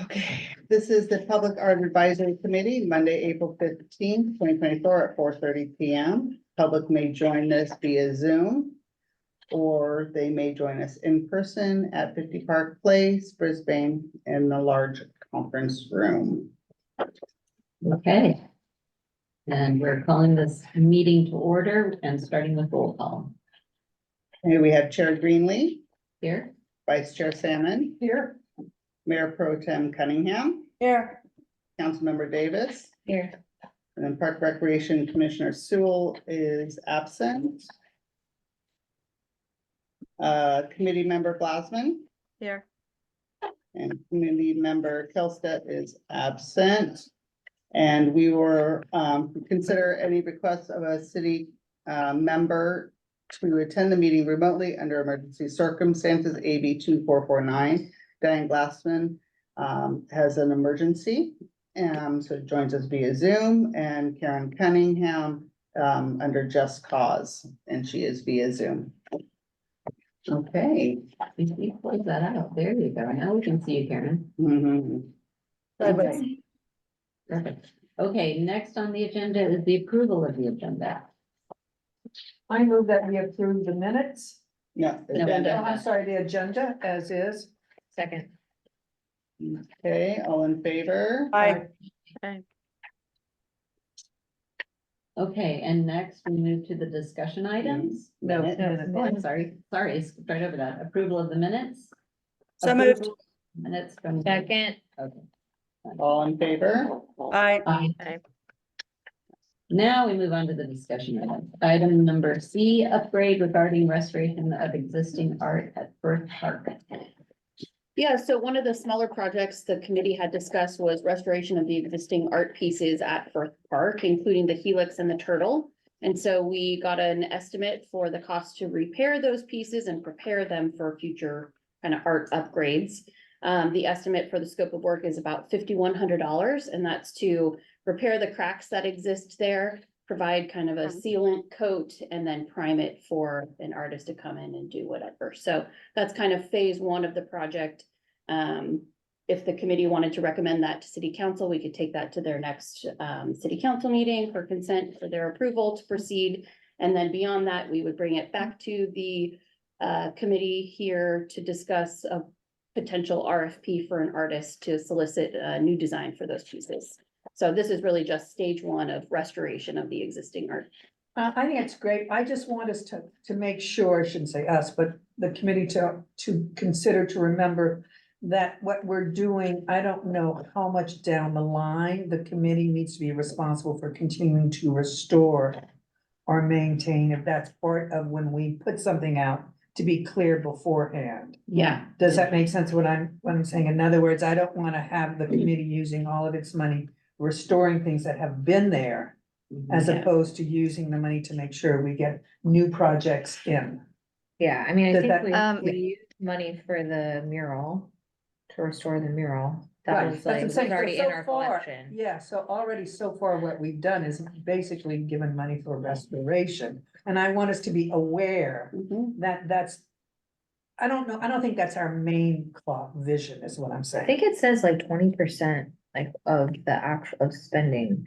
Okay, this is the Public Art Advisory Committee, Monday, April 15th, 2024 at 4:30 PM. Public may join this via Zoom, or they may join us in person at 50 Park Place, Brisbane, in the large conference room. Okay. And we're calling this meeting to order and starting with roll call. Okay, we have Chair Greenlee, Here, Vice Chair Salmon, Here. Mayor Pro Tem Cunningham, Here. Councilmember Davis, here, and then Park Recreation Commissioner Sewell is absent. Committee Member Blasman. Here. And Committee Member Kelstead is absent. And we were, consider any requests of a city, member to attend the meeting remotely under emergency circumstances, AB 2449. Diane Glassman, has an emergency, so joins us via Zoom, and Karen Cunningham, under Just Cause, and she is via Zoom. Okay. we close that out. There you go. Now we can see you, Karen. Mhm. Okay. Perfect. Okay, next on the agenda is the approval of the agenda. I move that we approve the minutes. No, No, agenda. I'm sorry, the agenda as is. Second. Okay, all in favor? Aye. Okay, and next we move to the discussion items. No, Minutes. Oh, I'm sorry, I skipped right over that. Approval of the minutes. So moved. Approval of Minutes from. Second. Okay. All in favor? Aye. Aye. Now we move on to the discussion item. Item number C, upgrade regarding restoration of existing art at Firth Park. Yeah, so one of the smaller projects the committee had discussed was restoration of the existing art pieces at Firth Park, including the helix and the turtle. And so we got an estimate for the cost to repair those pieces and prepare them for future kind of art upgrades. The estimate for the scope of work is about $5,100, and that's to repair the cracks that exist there, provide kind of a sealant coat, and then prime it for an artist to come in and do whatever. So that's kind of phase one of the project. If the committee wanted to recommend that to city council, we could take that to their next city council meeting for consent for their approval to proceed. And then beyond that, we would bring it back to the committee here to discuss a potential RFP for an artist to solicit a new design for those pieces. So this is really just stage one of restoration of the existing art. I think it's great. I just want us to make sure, I shouldn't say us, but the committee to consider, to remember that what we're doing, I don't know how much down the line the committee needs to be responsible for continuing to restore or maintain, if that's part of when we put something out, to be clear beforehand. Yeah, Does that make sense what I'm saying? In other words, I don't want to have the committee using all of its money restoring things that have been there, as Yeah. opposed to using the money to make sure we get new projects in. Yeah, I mean, I Does think that- we used money for the mural, to restore the mural. Right, That that's was what like, I'm was saying. So- already so in our far- collection. Yeah, so already so far what we've done is basically given money for restoration. And I want us to be aware Mhm. that I don't know, I don't think that's our main vision is what I'm I saying. think it says like 20% like of the actual of spending.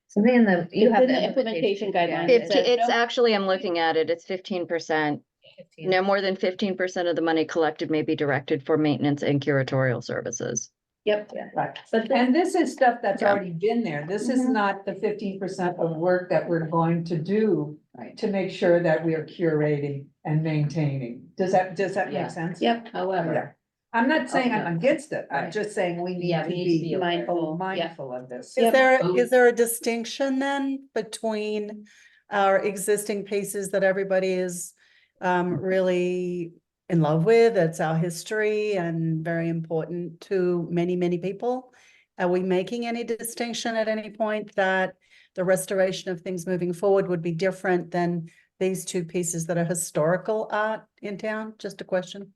Something in the, you It's have in the the implementation guidelines. yeah, It says It's no- actually, I'm looking at it, it's 15%. 15. No more than 15% of the money collected may be directed for maintenance and curatorial services. Yep. Right, But and this is stuff that's Yeah. already been there. This is Mhm. not the 15% of work that we're going to do Right. to make sure that we are curating and maintaining. Does that Yeah. make sense? Yep. However, I'm not saying Okay. I'm against it. I'm Right. just saying we need Yeah, to we need to be be aware. Mindful. mindful of this. Yep. Is there a distinction then between our existing pieces that everybody is really in love with? It's our history and very important to many, many people. Are we making any distinction at any point that the restoration of things moving forward would be different than these two pieces that are historical art in town? Just a question.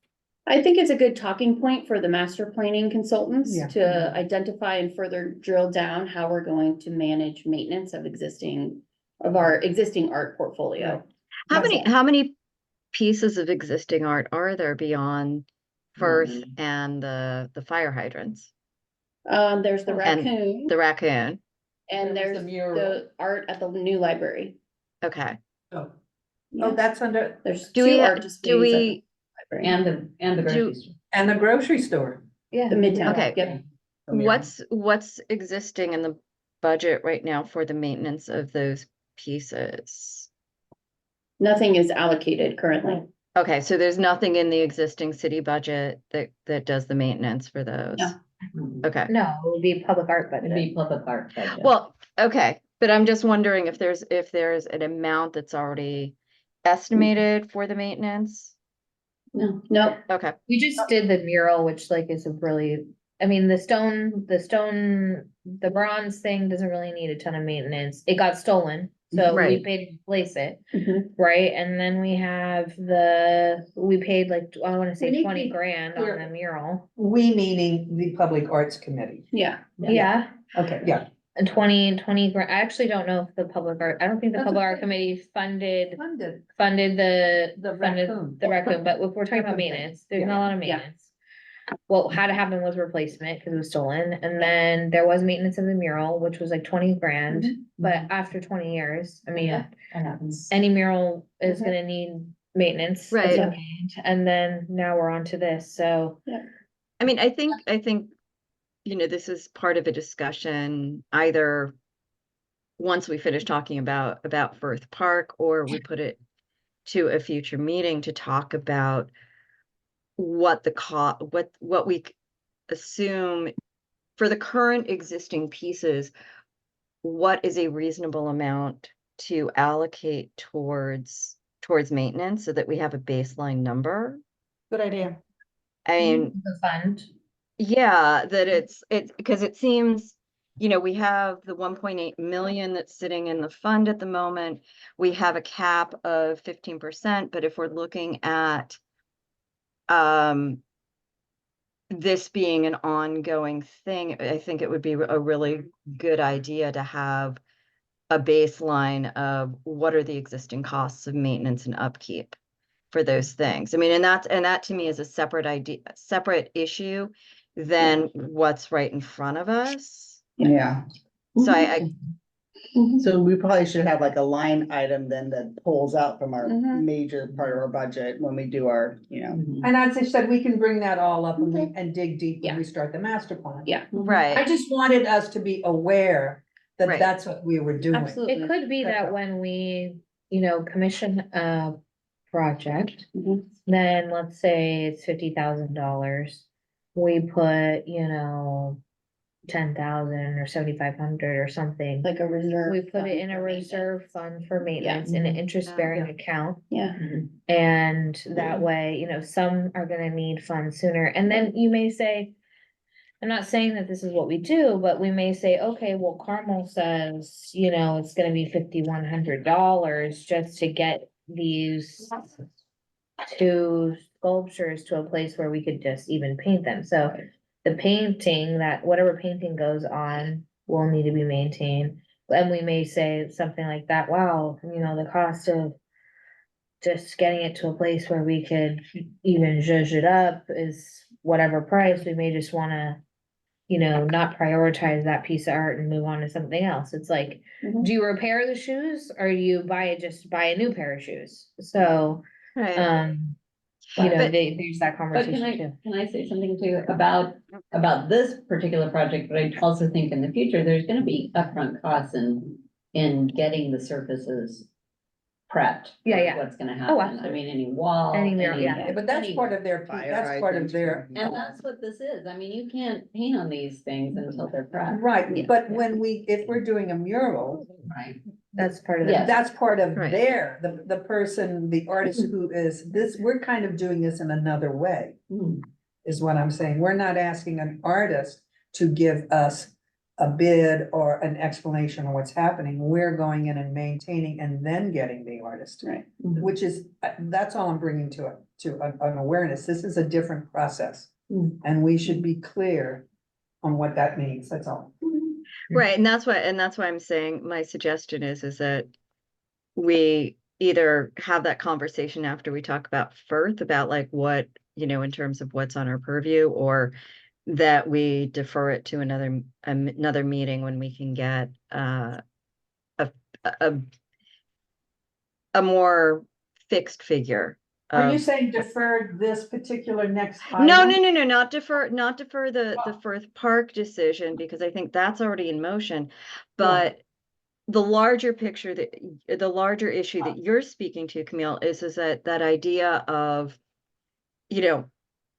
I think it's a good talking point for the master planning consultants Yeah. to identify and further drill down how we're going to manage maintenance of our existing art portfolio. How many pieces of existing art are there beyond Firth and the fire hydrants? There's the And raccoon the raccoon. and There was there's the mural. the art at the new library. Okay. Oh, Yeah. that's under, There's Do two we, art do displays at we, the library. And the grocery store. and the grocery store. Yeah. The Midtown. Okay. Yep. what's existing in the budget right now for the maintenance of those pieces? Nothing is allocated currently. Okay, so there's nothing in the existing city budget that does the maintenance for those? No. Okay, No, it would be public art It'd budget. be public art budget. well, okay, but I'm just wondering if there's an amount that's already estimated for the maintenance? No, Okay, We just did the mural, which like is a really, I mean, the bronze thing doesn't really need a ton of maintenance. It got stolen, so we Right. paid to replace it, Mhm. right? And then we have we paid like, I wanna We say need to 20 be grand on clear. the mural. We meaning the Public Arts Committee. yeah. Yeah, Okay, yeah. and 20 grand. I actually don't know if the public art, I don't think the That's public art okay. committee funded Funded. the The funded raccoon. the raccoon, but if we're talking about Raccoon thing. maintenance, there's Yeah. not a lot of Yeah. maintenance. What had to happen was replacement, because it was stolen, and then there was maintenance of the mural, which was like 20 grand, but after 20 years, I mean, Yeah, that happens. any mural is Mhm. gonna need maintenance. at Right. some point, and then now we're on to this, so. I mean, I think, this is part of a discussion, either once we finish talking about Firth Park, or we put it to a future meeting to talk about what what we assume for the current existing pieces, what is a reasonable amount to allocate towards maintenance so that we have a baseline number? Good idea. I mean, The fund. yeah, that it's because it seems, we have the 1.8 million that's sitting in the fund at the moment. We have a cap of 15%, but if we're looking at this being an ongoing thing, I think it would be a really good idea to have a baseline of what are the existing costs of maintenance and upkeep for those things. I mean, and that to me is a separate issue than what's right in front of us. Yeah, So I so we probably should have like a line item then that pulls out from our Mhm. major part of our budget when we do our, Mhm. And as I said, we can bring that all up and dig deep when Yeah. we start the master plan. Yeah. I right, just wanted us to be aware that Right. that's what we were doing. Absolutely. It could be that when we, commission a project, Mhm. then let's say it's $50,000. We put, 10,000 or 7,500 or something. Like a reserve. We put fund it in a for maintenance. reserve fund for maintenance in an interest-bearing account. Yeah. And that way, some are gonna need funds sooner. And then you may say, I'm not saying that this is what we do, but we may say, okay, well, Carmel says, it's gonna be $5,100 just to get these two sculptures to a place where we could just even paint them. So the painting, whatever painting goes on will need to be maintained. And we may say something like that, wow, the cost of just getting it to a place where we could even zhuzh it up is whatever price. We may just wanna, not prioritize that piece of art and move on to something else. It's like, Mhm. do you repair the shoes or you just buy a new pair of shoes? So, right. But- there's that But conversation too. can I say something too about this particular project, but I also think in the future, there's gonna be upfront costs in getting the surfaces prepped. Yeah, for yeah. What's gonna Oh, happen, I absolutely. mean, any wall. Any mirror, any- yeah. Yeah, but that's any- part of their, that's part of their. And that's what this is, I mean, you can't paint on these things until they're prepped. Right, but if we're doing a mural, Right. That's part of Yes. it. that's part of Right. the person, the artist who is this, we're kind of doing this in another way, Hmm. is what I'm saying. We're not asking an artist to give us a bid or an explanation of what's happening. We're going in and maintaining and then getting the artist. Right. Which is, that's all I'm bringing to an awareness. This is a different process. Mm. And we should be clear on what that means, that's all. Right, and that's why I'm saying my suggestion is that we either have that conversation after we talk about Firth, about like what, in terms of what's on our purview, or that we defer it to another meeting when we can get, a more fixed figure. Are you of- saying deferred this particular next No, item? no, not defer the Firth Park decision, because I think that's already in motion. But the larger picture the larger issue that you're speaking to, Camille, is that idea of, you know,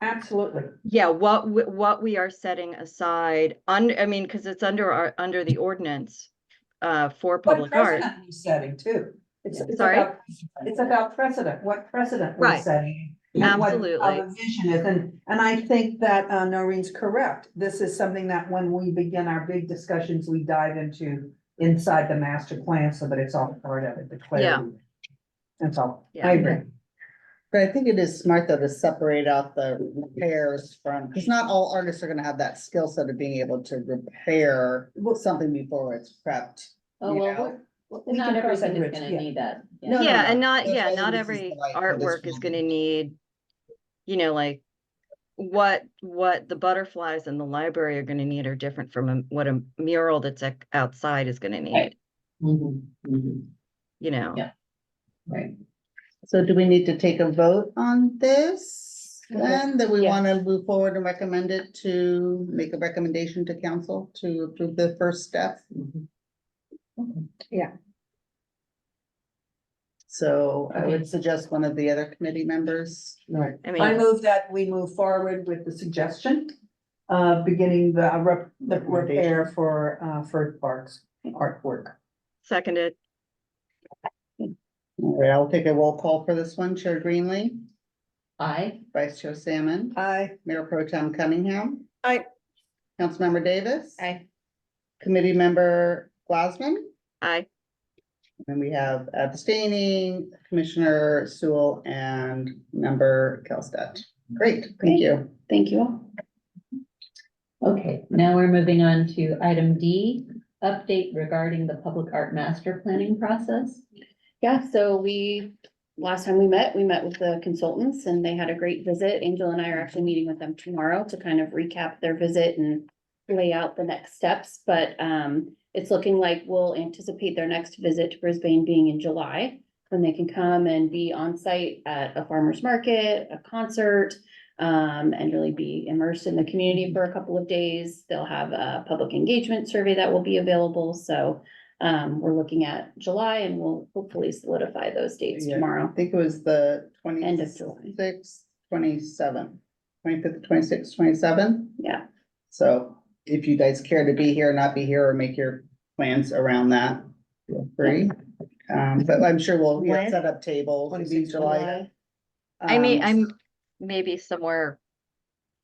Absolutely. yeah, what we are setting aside I mean, because it's under the ordinance for What public art. precedent we're setting too. It's Sorry? about precedent, what precedent we're Right. setting. And what Absolutely. our vision is, and I think that Noreen's correct. This is something that when we begin our big discussions, we dive into inside the master plan so that it's all part of it, the clarity. That's all. Yeah. I agree. But I think it is smart though to separate out the repairs from, because not all artists are gonna have that skill set of being able to repair something before it's prepped. Oh, you well, know? We not can every cross that project's bridge, gonna yeah. need that. No, Yeah, and That's why not this is every the right for this artwork is one. gonna need, you know, like what the butterflies in the library are gonna need are different from what a mural that's outside is gonna need, Right. Mhm, mhm, you know? Yeah. Right. So do we need to take a vote on this? Then that we Yeah. wanna move forward and recommend it to make a recommendation to council to approve the first step? Yeah. So I Okay. would suggest one of the other committee members. Right. I I mean, move that we move forward with the suggestion, beginning the repair for parks artwork. seconded, All right, I'll take a roll call for this one. Chair Greenlee, I, Vice Chair Salmon, Mayor Pro Tem Cunningham. Aye. Councilmember Davis. Aye. Committee Member Glassman. aye. And we have abstaining Commissioner Sewell and Member Kelstead. Great, thank you. Thank you all. okay, now we're moving on to item D, update regarding the public art master planning process. Yeah, so last time we met with the consultants and they had a great visit. Angel and I are actually meeting with them tomorrow to kind of recap their visit and lay out the next steps, but it's looking like we'll anticipate their next visit to Brisbane being in July, when they can come and be on site at a farmer's market, a concert, and really be immersed in the community for a couple of days. They'll have a public engagement survey that will be available, so we're looking at July and we'll hopefully solidify those dates Yeah. I tomorrow. think it was the End of July. 26th, 27th, 25th, 26th, 27th. Yeah, So if you guys care to be here, not be here, or make your plans around that, feel free. But I'm sure we'll When? set up tables, it'll be 26th July. I'm maybe somewhere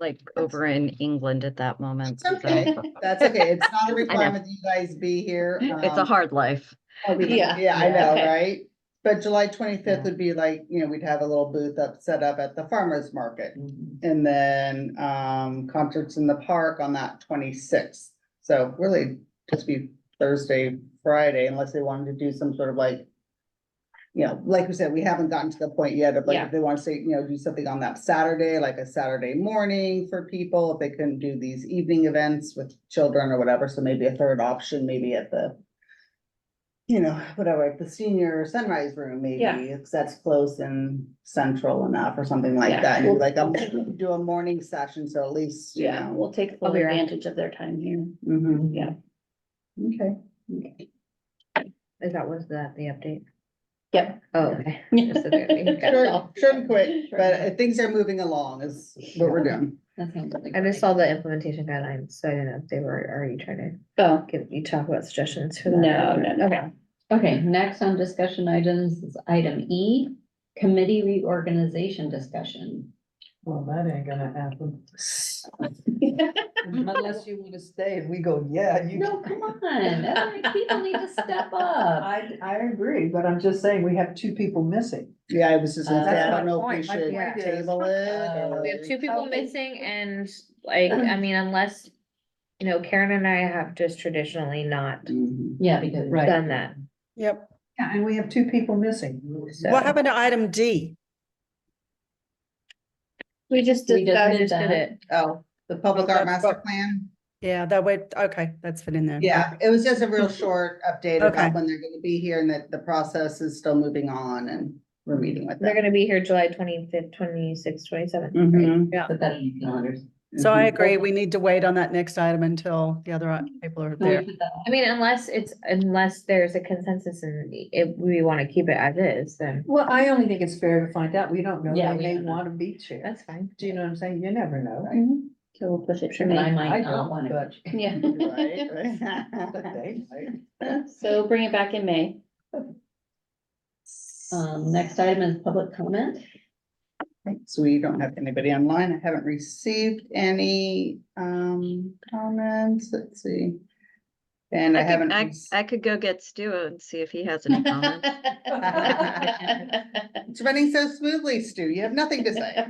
like over in England at that moment. It's okay, that's okay, it's not a requirement that you guys be here. It's a hard life. Yeah. Yeah, I know, Okay. right? But July 25th Yeah. would be like, we'd have a little booth set up at the farmer's market. Mhm. And then, concerts in the park on that 26th. So really just be Thursday, Friday, unless they wanted to do some sort of like, like we said, we haven't gotten to the point yet of like, Yeah. if they want to say, do something on that Saturday, like a Saturday morning for people, if they couldn't do these evening events with children or whatever. So maybe a third option, maybe at the, whatever, at the senior sunrise room, maybe, Yeah. if that's close and central enough or something like Yeah. that. And like, I'll do a morning session, so at least, Yeah, we'll take full I'll be around. advantage of their time here. Mhm. Yeah. Okay. Was that the update? Yep. Oh, okay. Just so that we got it Short, all. short and quick, Short but and quick. things are moving along is what we're doing. That sounds like. I just saw the implementation guidelines, so I didn't know if they were, are you trying Oh, to give, you talk about suggestions for that? no, no, no. Okay. Okay, next on discussion items is item E, committee reorganization discussion. Well, that ain't gonna happen. Unless you wanna stay and we go, yeah, you. No, come on, other people need to step up. I agree, but I'm just saying, we have two people missing. Yeah, I was just gonna say, I That's don't my know if we point. My should point is- table it or. We have two people Okay. missing and like, I mean, unless, Karen and I have just traditionally not Mhm. Yeah, because. Right. done that, Yep. Yeah, and we have two people missing. so. What happened to item D? We just We just discussed. did that. Oh, The public Oh, art that's master what- plan. Yeah, that would, okay, that's fit in there. Yeah, it was just a real short update Okay. about when they're gonna be here and that the process is still moving on and we're meeting with They're them. gonna be here July 25th, 26th, 27th. Mhm. Yeah. Put that in your calendars. So I Mhm. agree, we need to wait on that next item until the other people are Can we there. put that- I mean, unless there's a consensus and if we wanna keep it as is, then Well, I only think it's fair to find out. We don't know. Yeah, They we may don't know. want to be chair. that's fine. Do you know what I'm saying? You never know. Mhm. So we'll push it to And I May. might I not don't, want but- to. Yeah. Right, But right. they might. So bring it back in May. Next item is public comment. So we don't have anybody online. I haven't received any comments. Let's see. And I haven't. I could go get Stu and see if he has any comments. It's running so smoothly, Stu. You have nothing to say.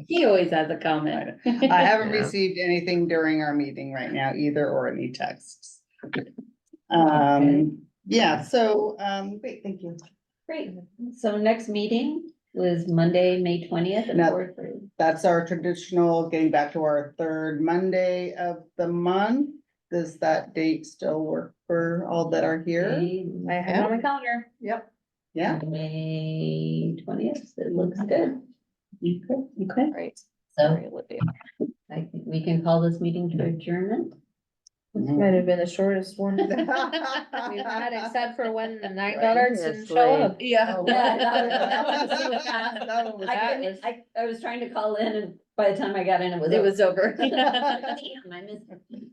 He always has a comment. I haven't Yeah. received anything during our meeting right now either, or any texts. Yeah, so, great, thank you. Great. So next meeting was Monday, May 20th at No. 4:30. That's our traditional, getting back to our third Monday of the month. Does that date still work for all that are here? I have it on my calendar. Yep. Yeah, May 20th, it looks good. Okay, Right. so Sorry, Olivia. I think we can call this meeting to adjournment. This might have been the shortest one we've had, except for when the night guards didn't show up. Yeah. Oh, Yeah, that that was- was- that one was- I was trying to call in and by the time I got in, it was. It was over. Damn, I missed it.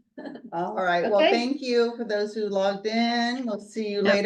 All right, well, Okay. thank you for those who logged in. We'll see you later.